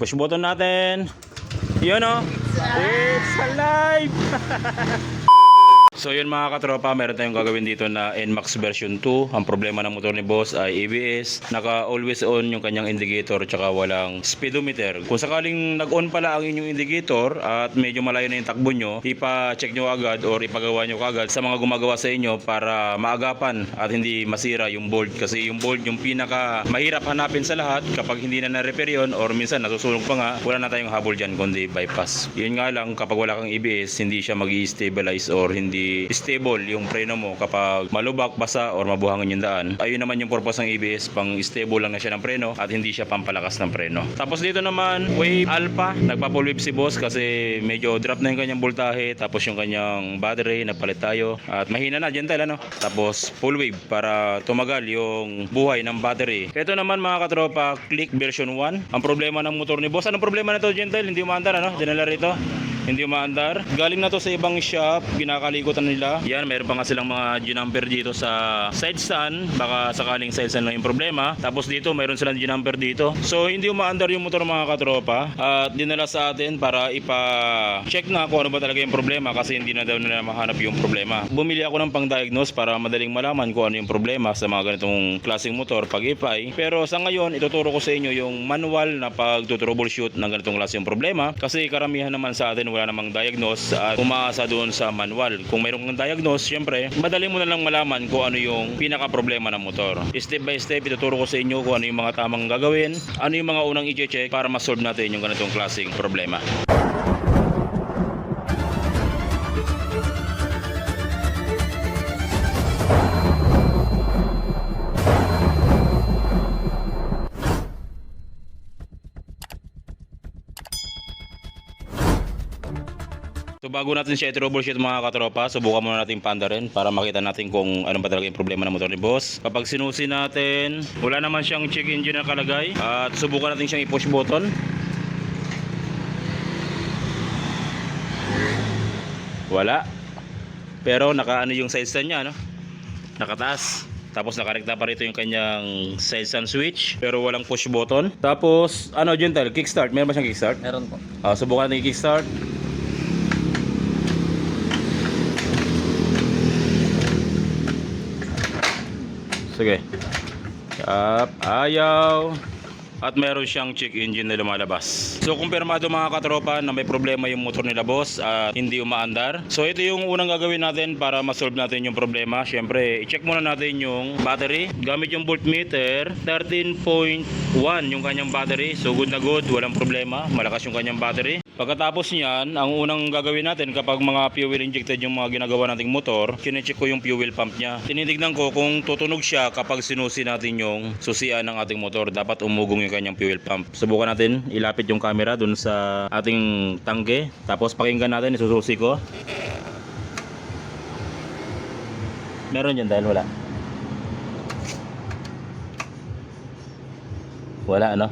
Push button natin. Yun o. It's alive! So yun mga katropa, meron tayong gagawin dito na NMAX version 2. Ang problema ng motor ni boss ay ABS. Naka always on yung kanyang indicator tsaka walang speedometer. Kung sakaling nag-on pala ang inyong indicator at medyo malayo na yung takbo nyo, ipa-check nyo agad or ipagawa nyo agad sa mga gumagawa sa inyo para maagapan at hindi masira yung bolt. Kasi yung bolt yung pinaka mahirap hanapin sa lahat kapag hindi na na-repair yun or minsan nasusunog pa nga, wala na tayong habol dyan kundi bypass. Yun nga lang, kapag wala kang ABS, hindi siya mag-i-stabilize or hindi stable yung preno mo kapag malubak, basa or mabuhangin yung daan. Ayun naman yung purpose ng ABS, pang stable lang na siya ng preno at hindi siya pampalakas ng preno. Tapos dito naman, wave alpha, nagpa-full wave si boss kasi medyo drop na yung kanyang voltahe, tapos yung kanyang battery nagpalit tayo at mahina na gentle ano. Tapos full wave para tumagal yung buhay ng battery. Ito naman mga katropa, click version 1. Ang problema ng motor ni boss, anong problema na to gentle? Hindi umaandar ano? Dinala rito. Hindi umaandar. Galing na to sa ibang shop, kinakalikutan nila. Yan, meron pa nga silang mga G-number dito sa side stand. Baka sakaling side stand lang yung problema. Tapos dito, meron silang G-number dito. So, hindi umaandar yung motor mga katropa. At dinala sa atin para ipa-check na kung ano ba talaga yung problema kasi hindi na daw nila mahanap yung problema. Bumili ako ng pang-diagnose para madaling malaman kung ano yung problema sa mga ganitong klaseng motor pag ipay. Pero sa ngayon, ituturo ko sa inyo yung manual na pag-troubleshoot ng ganitong klaseng problema. Kasi karamihan naman sa atin wala namang diagnose at umaasa doon sa manual. Kung mayroong kang diagnose, syempre, madali mo na lang malaman kung ano yung pinaka problema ng motor. Step by step, ituturo ko sa inyo kung ano yung mga tamang gagawin, ano yung mga unang i-check para ma-solve natin yung ganitong klaseng problema. So bago natin siya i-troubleshoot mga katropa, subukan muna natin panda rin para makita natin kung ano ba talaga yung problema ng motor ni boss. Kapag sinusi natin, wala naman siyang check engine na kalagay at subukan natin siyang i-push button. Wala. Pero nakaano yung side stand niya, no? Nakataas. Tapos nakarekta pa rito yung kanyang side stand switch pero walang push button. Tapos ano gentle, kickstart. Meron ba siyang kickstart? Meron po. Subukan natin i-kickstart. Sige. Ayaw. At meron siyang check engine na lumalabas. So kumpirmado mga katropa na may problema yung motor nila boss at hindi umaandar. So ito yung unang gagawin natin para ma-solve natin yung problema. Syempre, i-check muna natin yung battery. Gamit yung voltmeter, 13.1 yung kanyang battery. So good na good, walang problema. Malakas yung kanyang battery. Pagkatapos niyan, ang unang gagawin natin kapag mga fuel injected yung mga ginagawa nating motor, kine-check ko yung fuel pump niya. Tinitignan ko kung tutunog siya kapag sinusi natin yung susian ng ating motor. Dapat umugong yung kanyang fuel pump. Subukan natin, ilapit yung camera dun sa ating tangke. Tapos pakinggan natin, isususi ko. Meron dyan dahil wala. Wala ano?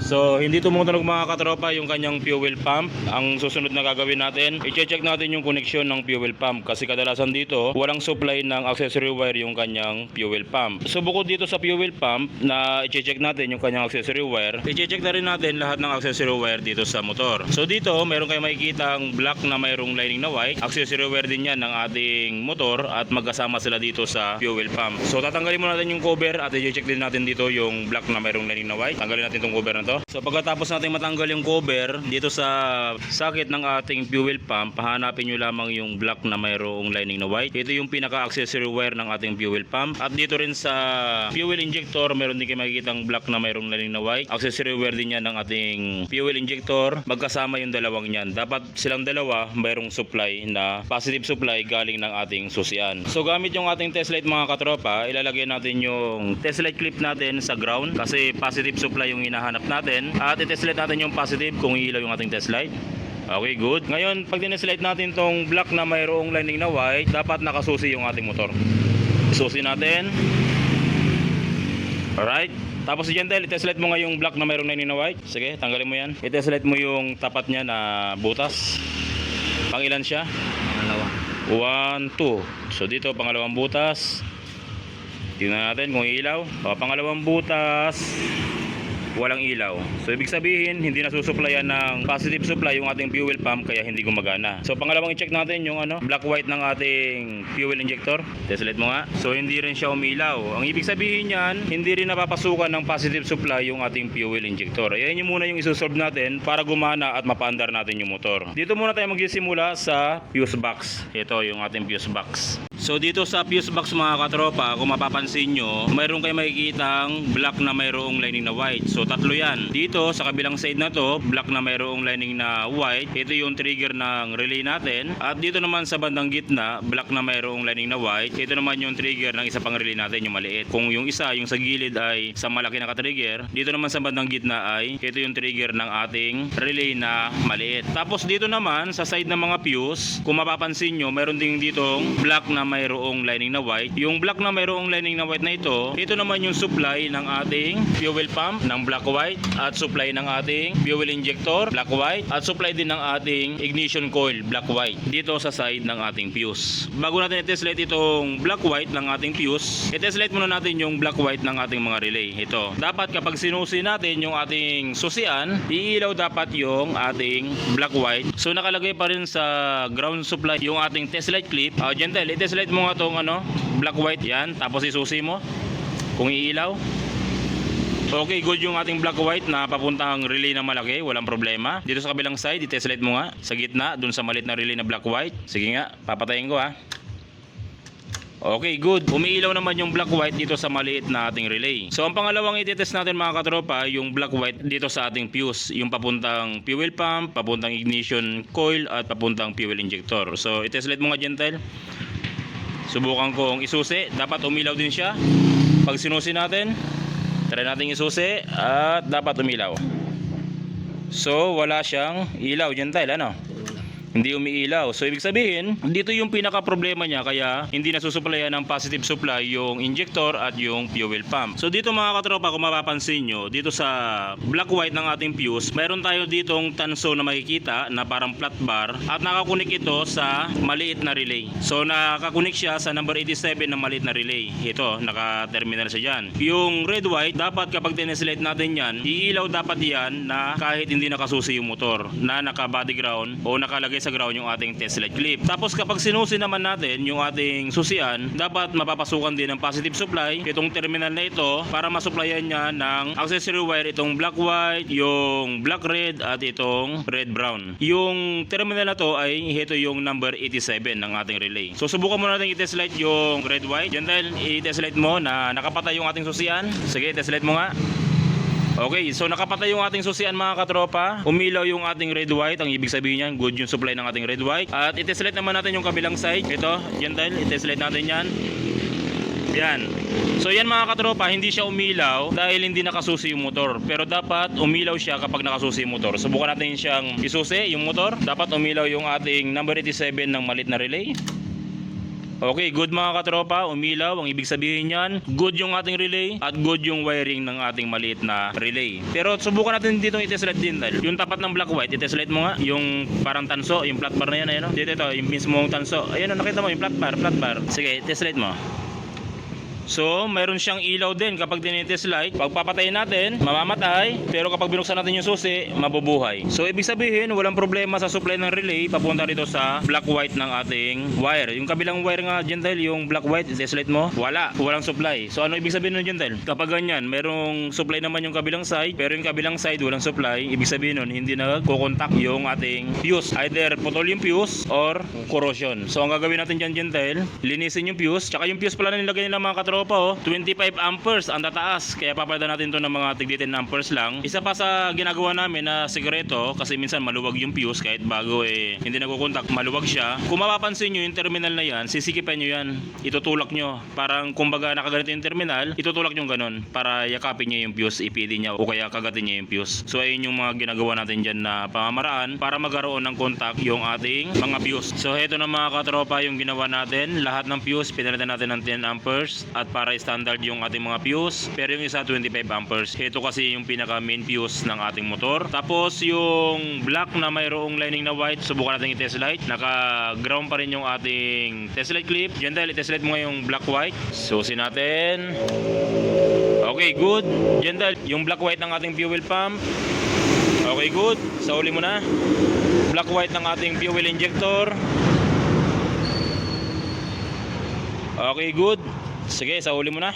So hindi tumutunog mga katropa yung kanyang fuel pump. Ang susunod na gagawin natin, i-check natin yung connection ng fuel pump kasi kadalasan dito walang supply ng accessory wire yung kanyang fuel pump. So bukod dito sa fuel pump na i-check natin yung kanyang accessory wire, i-check na rin natin lahat ng accessory wire dito sa motor. So dito meron kayong makikita ang black na mayroong lining na white. Accessory wire din yan ng ating motor at magkasama sila dito sa fuel pump. So tatanggalin muna natin yung cover at i-check din natin dito yung black na mayroong lining na white. Tanggalin natin itong cover na to. So pagkatapos natin matanggal yung cover dito sa socket ng ating fuel pump, hahanapin nyo lamang yung black na mayroong lining na white. Ito yung pinaka-accessory wire ng ating fuel pump. At dito rin sa fuel injector, meron din kayo makikitang black na mayroong lining na white. Accessory wire din yan ng ating fuel injector. Magkasama yung dalawang yan. Dapat silang dalawa mayroong supply na positive supply galing ng ating susian. So gamit yung ating test light mga katropa, ilalagay natin yung test light clip natin sa ground kasi positive supply yung hinahanap natin. At i-test light natin yung positive kung ilaw yung ating test light. Okay, good. Ngayon, pag test light natin tong black na mayroong lining na white, dapat nakasusi yung ating motor. Susi natin. Alright. Tapos gentle, i-test light mo nga yung black na mayroong lining na white. Sige, tanggalin mo yan. I-test light mo yung tapat niya na butas. Pangilan siya? Pangalawa. 1, 2. So dito, pangalawang butas. Tingnan natin kung ilaw. Pangalawang butas. walang ilaw. So ibig sabihin, hindi nasusuplayan ng positive supply yung ating fuel pump kaya hindi gumagana. So pangalawang i-check natin yung black white ng ating fuel injector. Test light mo nga. So hindi rin siya umilaw. Ang ibig sabihin niyan, hindi rin napapasukan ng positive supply yung ating fuel injector. Ayan yung muna yung isosolve natin para gumana at mapaandar natin yung motor. Dito muna tayo magsisimula sa fuse box. Ito yung ating fuse box. So dito sa fuse box mga katropa, kung mapapansin nyo, mayroon kayo makikitang black na mayroong lining na white. So tatlo yan. Dito sa kabilang side na to, black na mayroong lining na white. Ito yung trigger ng relay natin. At dito naman sa bandang gitna, black na mayroong lining na white. Ito naman yung trigger ng isa pang relay natin, yung maliit. Kung yung isa, yung sa gilid ay sa malaki na ka-trigger, dito naman sa bandang gitna ay ito yung trigger ng ating relay na maliit. Tapos dito naman sa side ng mga fuse, kung mapapansin nyo, mayroon ding ditong black na mayroong lining na white. Yung black na mayroong lining na white na ito naman yung supply ng ating fuel pump ng black white, at supply ng ating fuel injector black white, at supply din ng ating ignition coil black white dito sa side ng ating fuse. Bago natin i-test light itong black white ng ating fuse, i-test light muna natin yung black white ng ating mga relay. Ito, dapat kapag sinusi natin yung ating susian, iilaw dapat yung ating black white. So nakalagay pa rin sa ground supply yung ating test light clip. Gentle, i-test light mo nga tong black white yan, tapos isusi mo kung iilaw. Okay, good yung ating black white na papuntang relay na malaki, walang problema. Dito sa kabilang side, i-test light mo nga sa gitna, dun sa maliit na relay na black white. Sige nga, papatayin ko ha. Okay, good. Umiilaw naman yung black white dito sa maliit na ating relay. So ang pangalawang i-test natin mga katropa, yung black white dito sa ating fuse, yung papuntang fuel pump, papuntang ignition coil, at papuntang fuel injector. So i-test light mo nga gentle. Subukan kong isusi, dapat umilaw din siya. Pag sinusi natin, try natin isusi at dapat umilaw. So wala siyang ilaw gentle, hindi umiilaw. So ibig sabihin, dito yung pinaka problema niya, kaya hindi nasusuplayan ng positive supply yung injector at yung fuel pump. So dito mga katropa, kung mapapansin nyo, dito sa black white ng ating fuse, mayroon tayo ditong tanso na makikita na parang flat bar, at nakakunik ito sa maliit na relay. So nakakunik siya sa number 87 ng maliit na relay. Ito, naka-terminal siya dyan. Yung red white, dapat kapag tineslate natin yan, iilaw dapat yan na kahit hindi nakasusi yung motor, na naka-body ground o nakalagay sa ground yung ating test light clip. Tapos kapag sinusi naman natin yung ating susian, dapat mapapasukan din ng positive supply itong terminal na ito para masupplyan niya ng accessory wire itong black white, yung black red, at itong red brown. Yung terminal na to ay ito yung number 87 ng ating relay. So subukan mo natin i-test light yung red white. Gentle, i-test light mo na nakapatay yung ating susian. Sige, test light mo nga. Okay, so nakapatay yung ating susian mga katropa. Umilaw yung ating red white. Ang ibig sabihin niyan, good yung supply ng ating red white. At i-test light naman natin yung kabilang side. Ito, gentle, i-test light natin yan. Yan. So yan mga katropa, hindi siya umilaw dahil hindi nakasusi yung motor. Pero dapat umilaw siya kapag nakasusi yung motor. Subukan natin siyang isusi yung motor. Dapat umilaw yung ating number 87 ng maliit na relay. Okay, good mga katropa, umilaw. Ang ibig sabihin niyan, good yung ating relay at good yung wiring ng ating maliit na relay. Pero subukan natin dito i-test light din dahil yung tapat ng black white, i-test light mo nga. Yung parang tanso, yung flat bar na yan, ayun. Dito ito, yung mismong tanso. Ayun, nakita mo yung flat bar. Sige, test light mo. So, mayroon siyang ilaw din kapag tinitest light. Pag papatayin natin, mamamatay. Pero kapag binuksan natin yung susi, mabubuhay. So, ibig sabihin, walang problema sa supply ng relay papunta dito sa black white ng ating wire. Yung kabilang wire nga, gentle, yung black white, test light mo, walang supply. So, ano ibig sabihin nun, gentle? Kapag ganyan, merong supply naman yung kabilang side, pero yung kabilang side walang supply, ibig sabihin nun, hindi na kukontak yung ating fuse. Either putol yung fuse or corrosion. So, ang gagawin natin dyan, gentle, linisin yung fuse. Tsaka yung fuse pala na nilagay nila mga katropa, 25 amperes ang tataas, kaya papalitan natin to ng mga tig 10 amperes lang. Isa pa sa ginagawa namin na sikreto, kasi minsan maluwag yung fuse kahit bago hindi nagkukontak, maluwag siya. Kung mapapansin nyo yung terminal na yan, sisikipan nyo yan, itutulak nyo, parang kumbaga nakaganito yung terminal, itutulak nyo ganun para yakapin nyo yung fuse, ipidin nyo o kaya kagatin nyo yung fuse. So ayun yung mga ginagawa natin dyan na pamamaraan para magkaroon ng contact yung ating mga fuse. So heto na mga katropa yung ginawa natin, lahat ng fuse pinalitan natin ng 10 amperes at para standard yung ating mga fuse, pero yung isa 25 amperes. Ito kasi yung pinaka main fuse ng ating motor. Tapos yung black na mayroong lining na white, subukan natin i-test light. Naka ground pa rin yung ating test light clip. Gentle, i-test light mo yung black white. Susin natin. Okay, good. Yan dahil yung black white ng ating fuel pump. Okay, good. Sa uli mo na. Black white ng ating fuel injector. Okay, good. Sige, sa uli mo na.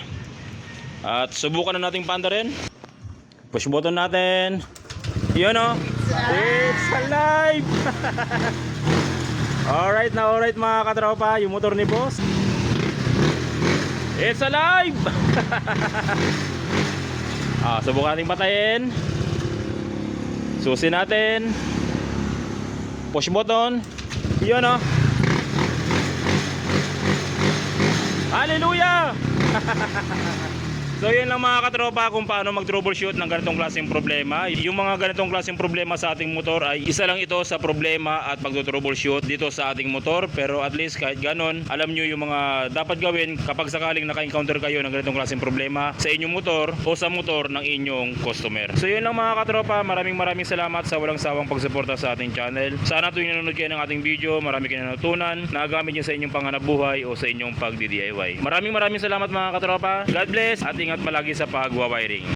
At subukan na nating panda rin. Push button natin. Yun o. It's alive! Alright mga katropa, yung motor ni boss. It's alive! Subukan natin patayin. Susi natin. Push button. Yun o. Hallelujah! So yun lang mga katropa kung paano mag-troubleshoot ng ganitong klaseng problema. Yung mga ganitong klaseng problema sa ating motor ay isa lang ito sa problema at mag-troubleshoot dito sa ating motor. Pero at least kahit ganon, alam nyo yung mga dapat gawin kapag sakaling naka-encounter kayo ng ganitong klaseng problema sa inyong motor o sa motor ng inyong customer. So yun lang mga katropa, maraming salamat sa walang sawang pagsuporta sa ating channel. Sana tuwing nanonood kayo ng ating video, marami kayo natutunan na gamit nyo sa inyong panghanapbuhay o sa inyong pagdi-DIY. Maraming salamat mga katropa. God bless at ingat palagi sa pagwa-wiring.